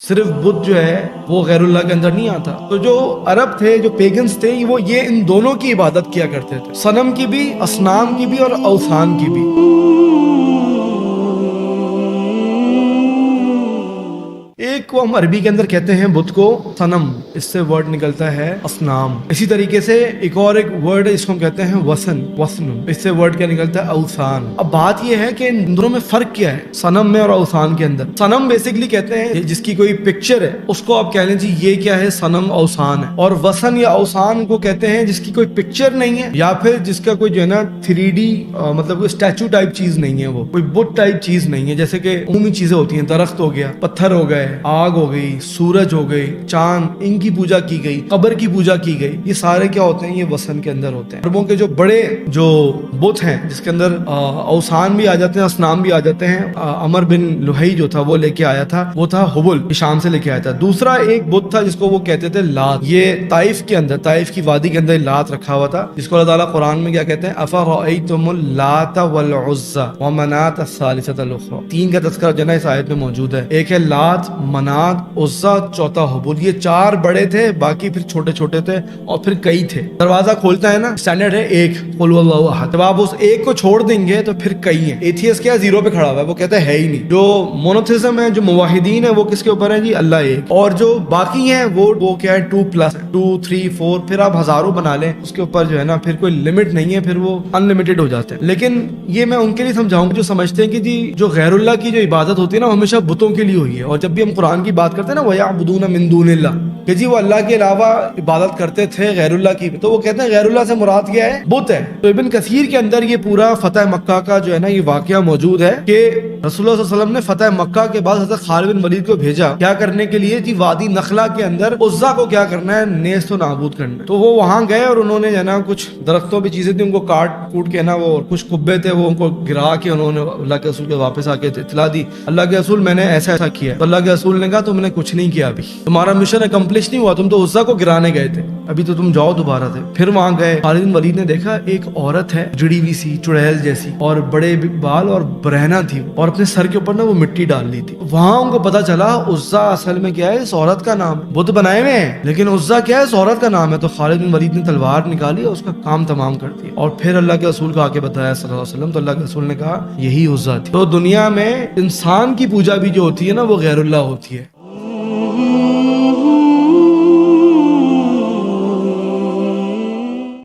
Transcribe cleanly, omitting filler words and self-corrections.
صرف بدھ جو ہے وہ غیر اللہ کے اندر نہیں آتا. تو جو عرب تھے، جو پیگنز تھے، وہ یہ ان دونوں کی عبادت کیا کرتے تھے، صنم کی بھی، اصنام کی بھی اور اوثان کی بھی. ایک کو ہم عربی کے اندر کہتے ہیں بدھ کو صنم، اس سے ورڈ نکلتا ہے اصنام. اسی طریقے سے ایک اور ایک ورڈ اس کو ہم کہتے ہیں وثن، اس سے ورڈ کیا نکلتا ہے اوثان. اب بات یہ ہے کہ ان دونوں میں فرق کیا ہے صنم میں اور اوثان کے اندر. صنم بیسیکلی کہتے ہیں جس کی کوئی پکچر ہے اس کو آپ کہہ لیں جی یہ کیا ہے، صنم اوثان ہے. اور وثن یا اوثان کو کہتے ہیں جس کی کوئی پکچر نہیں ہے یا پھر جس کا کوئی جو ہے نا 3D مطلب کوئی اسٹیچو ٹائپ چیز نہیں ہے، وہ کوئی بت ٹائپ چیز نہیں ہے. جیسے کہ عمومی چیزیں ہوتی ہیں، درخت ہو گیا، پتھر ہو گئے، آگ ہو گئی، سورج ہو گئی، چاند، ان کی پوجا کی گئی، قبر کی پوجا کی گئی. یہ سارے کیا ہوتے ہیں، یہ وثن کے اندر ہوتے ہیں. عربوں کے جو بڑے جو بت ہیں جس کے اندر اوثان بھی آ جاتے ہیں، اصنام بھی آ جاتے ہیں. عمر بن لوہی جو تھا وہ لے کے آیا تھا، وہ تھا ہبل، شام سے لے کے آیا تھا. دوسرا ایک بت تھا جس کو وہ کہتے تھے لات. یہ طائف کے اندر، طائف کی وادی کے اندر لات رکھا ہوا تھا، جس کو اللہ تعالیٰ قرآن میں کیا کہتے ہیں، افرأیتم اللات والعزی ومناة الثالثة الاخرى. تین کا تذکرہ جو ہے نا اس آیت میں موجود ہے. ایک ہے لات، منات، عزا، چوتھا ہبل. یہ چار بڑے تھے، باقی پھر چھوٹے چھوٹے تھے اور پھر کئی تھے. دروازہ کھولتا ہے نا، اسٹینڈرڈ ہے ایک، قل هو اللہ احد. جب آپ اس ایک کو چھوڑ دیں گے تو پھر کئی ہیں. ایتھیس کیا زیرو پہ کھڑا ہوا ہے، وہ کہتا ہے ہی نہیں. جو مونوتھیزم ہے، جو موحدین ہے، وہ کس کے اوپر ہے جی، اللہ ایک. اور جو باقی ہیں وہ کیا ہے، 2+2 3 4، پھر آپ ہزاروں بنا لیں، اس کے اوپر جو ہے نا پھر کوئی لمٹ نہیں ہے، پھر وہ انلمیٹڈ ہو جاتے ہیں. لیکن یہ میں ان کے لیے سمجھاؤں گا جو سمجھتے ہیں کہ جی جو غیر اللہ کی جو عبادت ہوتی ہے نا ہمیشہ بتوں کے لیے ہوئی ہے. اور جب بھی ہم قرآن کی بات کرتے ہیں نا وَيَعْبُدُونَ مِن دُونِ اللَّهِ، کہ جی وہ اللہ کے علاوہ عبادت کرتے تھے غیر اللہ کی، تو وہ کہتے ہیں غیر اللہ سے مراد کیا ہے، بت ہے. تو ابن کثیر کے اندر یہ پورا فتح مکہ کا جو ہے نا یہ واقعہ موجود ہے کہ رسول اللہ صلی اللہ علیہ وسلم نے فتح مکہ کے بعد حضرت خالد بن ولید کو بھیجا کیا کرنے کے لیے جی، وادی نخلہ کے اندر عزا کو کیا کرنا ہے، نیست و نابود کرنا ہے. تو وہ وہاں گئے اور انہوں نے جو ہے نا کچھ درختوں پہ چیزیں تھیں ان کو کاٹ کوٹ کے نا، وہ کچھ قبے تھے وہ ان کو گرا کے انہوں نے اللہ کے رسول کے واپس آ کے اطلاع دی، اللہ کے رسول میں نے ایسا ایسا کیا. تو اللہ کے رسول نے کہا تم نے کچھ نہیں کیا، ابھی تمہارا مشن اکمپلش نہیں ہوا، تم تو عزا کو گرانے گئے تھے، ابھی تو تم جاؤ دوبارہ سے. پھر وہاں گئے، خالد بن ولید نے دیکھا ایک عورت ہے جڑی ہوئی سی، چڑیل جیسی، اور بڑے بال اور برہنہ تھی، اور اپنے سر کے اوپر نا وہ مٹی ڈال لی تھی. وہاں ان کو پتا چلا عزا اصل میں کیا ہے، اس عورت کا نام. بت بنائے ہوئے ہیں لیکن عزا کیا ہے، اس عورت کا نام ہے. تو خالد بن ولید نے تلوار نکالی اور اس کا کام تمام کر دیا، اور پھر اللہ کے رسول کو آ کے بتایا صلی اللہ علیہ وسلم. تو اللہ کے رسول نے کہا یہی عزا تھی. تو دنیا میں انسان کی پوجا بھی جو ہوتی ہے نا وہ غیر اللہ ہوتی ہے.